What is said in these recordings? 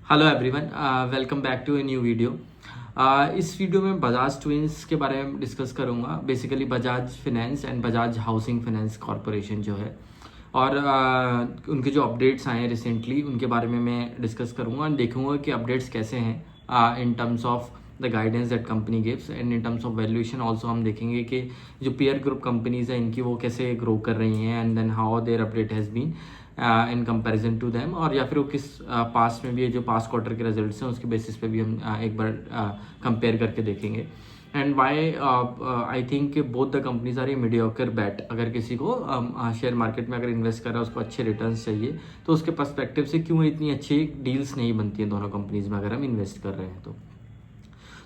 Hello everyone, welcome back to a new video. इस video में Bajaj twins के बारे में डिस्कस करूंगा। Basically Bajaj finance and Bajaj housing finance corporation जो है, और उनके जो अपडेट्स आए हैं रिसेंटली उनके बारे में मैं डिस्कस करूंगा और देखूंगा कि अपडेट्स कैसे हैं इन terms of the guidance that company gives and in terms of valuation. Also हम देखेंगे कि जो पीयर ग्रुप कंपनीज हैं इनकी वो कैसे ग्रो कर रही हैं and then how their update has been in comparison to them, और या फिर वो किस पास में भी है, जो पास क्वार्टर के रिजल्ट्स हैं उसके बेसिस पे भी हम एक बार कंपेयर करके देखेंगे। And why I think both the companies are a mediocre bet. अगर किसी को शेयर मार्केट में अगर इन्वेस्ट कर रहा है, उसको अच्छे रिटर्न्स चाहिए, तो उसके पर्सपेक्टिव से क्यों इतनी अच्छी डील्स नहीं बनती हैं दोनों कंपनीज में अगर हम इन्वेस्ट कर रहे हैं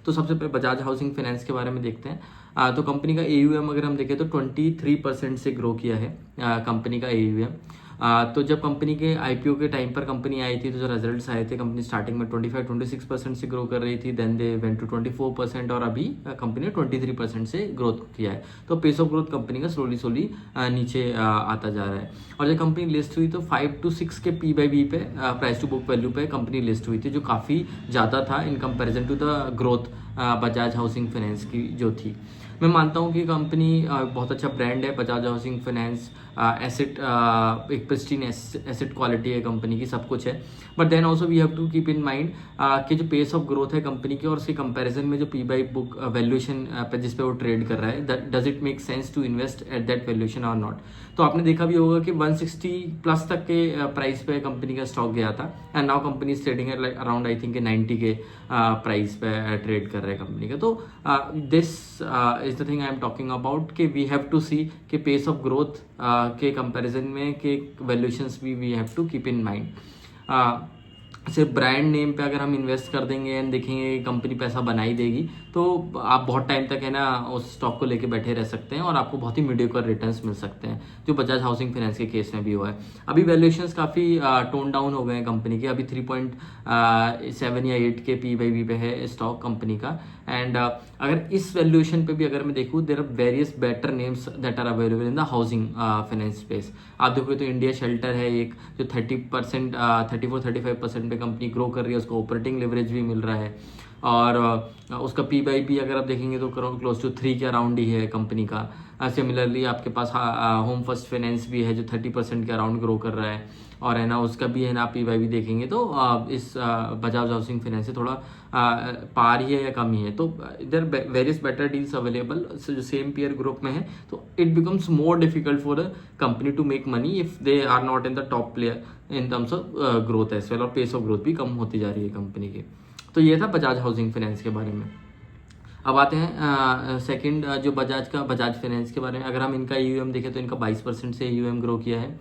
तो सबसे पहले बजाज हाउसिंग फाइनेंस के बारे में देखते हैं। तो कंपनी का AUM अगर हम देखें तो 23% से ग्रो किया है कंपनी का AUM। तो जब कंपनी के IPO के टाइम पर कंपनी आई थी तो जो रिजल्ट्स आए थे, कंपनी स्टार्टिंग में 25-26% से ग्रो कर रही थी, देन दे वेंट टू 24%, और अभी कंपनी ने 23% से ग्रोथ किया है। तो पेस ऑफ ग्रोथ कंपनी का स्लोली नीचे आता जा रहा है। और जब कंपनी लिस्ट हुई तो 5 to 6 के P/B पे, प्राइस टू बुक वैल्यू पे कंपनी लिस्ट हुई थी, जो काफ़ी ज़्यादा था in comparison to the growth Bajaj housing finance की जो थी। मैं मानता हूँ कि कंपनी बहुत अच्छा ब्रांड है बजाज हाउसिंग फाइनेंस। एसेट एक प्रिस्टीन एसेट क्वालिटी है कंपनी की, सब कुछ है। But then also we have to keep in mind कि जो पेस ऑफ ग्रोथ है कंपनी की और उसके कंपैरिजन में जो P/B बुक वैल्यूएशन पे जिस पे वो ट्रेड कर रहा है, does it make sense to invest at that valuation और नॉट। तो आपने देखा भी होगा कि 160 प्लस तक के प्राइस पे कंपनी का स्टॉक गया था, and now company is trading at like around I think 90 के प्राइस पे ट्रेड कर रहे हैं कंपनी का। तो this is the thing I am talking about कि वी हैव टू सी कि पेस ऑफ ग्रोथ के कंपैरिजन में के वैल्यूएशंस भी we have to keep in mind. सिर्फ ब्रांड नेम पे अगर हम इन्वेस्ट कर देंगे एंड देखेंगे कंपनी पैसा बना ही देगी, तो आप बहुत टाइम तक है ना उस स्टॉक को लेके बैठे रह सकते हैं और आपको बहुत ही मीडियोकर रिटर्न्स मिल सकते हैं, जो बजाज हाउसिंग फाइनेंस के केस में भी हुआ है। अभी वैल्यूएशंस काफ़ी टोन डाउन हो गए हैं कंपनी के। अभी 3.7 या 8 के P/B पे है स्टॉक कंपनी का। एंड अगर इस वैल्यूएशन पे भी अगर मैं देखूँ, there are various better names that are available in the housing finance space. आप देखोगे तो इंडिया शेल्टर है एक, जो 30% 34-35% पे कंपनी ग्रो कर रही है, उसको ऑपरेटिंग लेवरेज भी मिल रहा है, और उसका P/B अगर आप देखेंगे तो क्लोज टू 3 के अराउंड ही है कंपनी का। सिमिलरली आपके पास होम फर्स्ट फाइनेंस भी है जो 30% के अराउंड ग्रो कर रहा है, और है ना उसका भी है ना P/B देखेंगे तो इस बजाज हाउसिंग फाइनेंस से थोड़ा पार ही है या कम ही है। तो इधर वेरियस बेटर डील्स अवेलेबल जो सेम पीयर ग्रुप में है, तो it becomes more difficult for the company to make money if they are not in the top player in terms of growth as well, और pace of growth भी कम होती जा रही है कंपनी की। तो ये था बजाज हाउसिंग फाइनेंस के बारे में। अब आते हैं सेकंड जो बजाज फाइनेंस के बारे में। अगर हम इनका AUM देखें तो इनका 22% से AUM ग्रो किया है।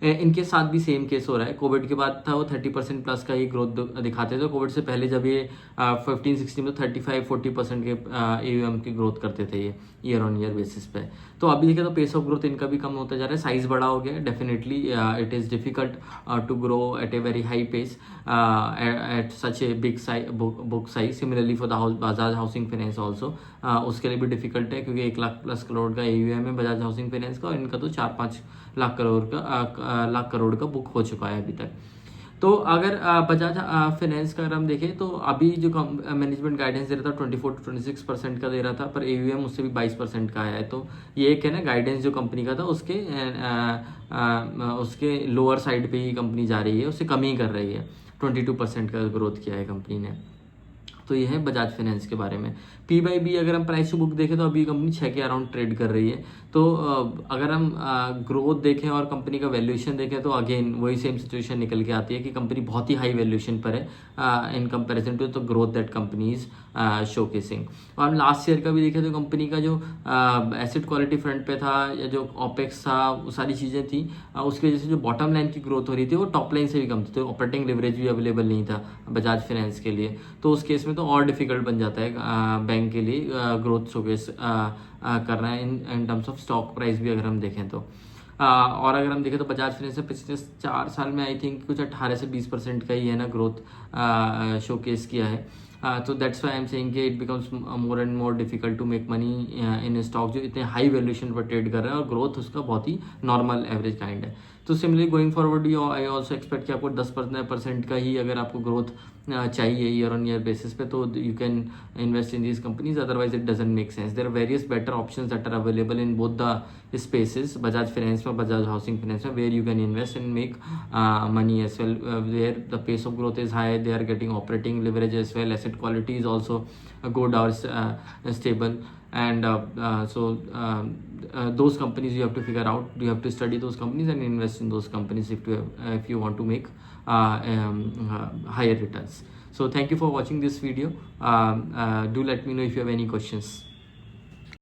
इनके साथ भी सेम केस हो रहा है। कोविड के बाद था वो 30% प्लस का ये ग्रोथ दिखाते थे। कोविड से पहले जब ये 15-16 में 35-40% के AUM की ग्रोथ करते थे ये ईयर ऑन ईयर बेसिस पे। तो अभी देखें तो पेस ऑफ ग्रोथ इनका भी कम होता जा रहा है, साइज बड़ा हो गया है। Definitely it is difficult to grow at a very high pace at such a big book size. Similarly for the Bajaj housing finance also उसके लिए भी डिफिकल्ट है, क्योंकि 1 लाख प्लस करोड़ का AUM है बजाज हाउसिंग फाइनेंस का, और इनका तो 4-5 लाख करोड़ का बुक हो चुका है अभी तक। तो अगर बजाज फाइनेंस का अगर हम देखें तो अभी जो मैनेजमेंट गाइडेंस दे रहा था 24-26% का दे रहा था, पर AUM उससे भी 22% का आया है। तो ये एक है ना गाइडेंस जो कंपनी का था उसके लोअर साइड पे ही कंपनी जा रही है, उससे कम ही कर रही है। 22% का ग्रोथ किया है कंपनी ने। तो ये है बजाज फाइनेंस के बारे में। P/B अगर हम प्राइस टू बुक देखें तो अभी कंपनी 6 के अराउंड ट्रेड कर रही है। तो अगर हम ग्रोथ देखें और कंपनी का वैल्यूएशन देखें तो अगेन वही सेम सिचुएशन निकल के आती है कि कंपनी बहुत ही हाई वैल्यूएशन पर है in comparison to the growth that company is showcasing. और हम लास्ट ईयर का भी देखें तो कंपनी का जो एसेट क्वालिटी फ्रंट पे था या जो ऑपेक्स था, वो सारी चीज़ें थी, उसकी वजह से जो बॉटम लाइन की ग्रोथ हो रही थी वो टॉप लाइन से भी कम थी। तो ऑपरेटिंग लिवरेज भी अवेलेबल नहीं था बजाज फाइनेंस के लिए। तो उस केस में तो और डिफिकल्ट बन जाता है बैंक के लिए ग्रोथ शोकेस करना है इन टर्म्स ऑफ स्टॉक प्राइस भी अगर हम देखें तो। और अगर हम देखें तो बजाज फाइनेंस ने पिछले 4 साल में आई थिंक कुछ 18 से 20% का ही है ना ग्रोथ शोकेस किया है। तो that's why I am saying कि it becomes more and more difficult to make money in stock जो इतने हाई वैल्यूएशन पर ट्रेड कर रहा है और ग्रोथ उसका बहुत ही नॉर्मल एवरेज काइंड है। तो similarly going forward I also expect कि आपको 10% का ही अगर आपको ग्रोथ चाहिए ईयर ऑन ईयर बेसिस पे, तो you can invest in these companies, otherwise it doesn't make sense. There are various better options that are available in both the spaces, Bajaj finance में, Bajaj housing finance में, where you can invest and make money as well, where the pace of growth is high, they are getting operating leverage as well, asset quality is also good or stable, and those companies you have to figure out, you have to study those companies and invest in those companies if you want to make higher returns. So thank you for watching this video. Do let me know if you have any questions.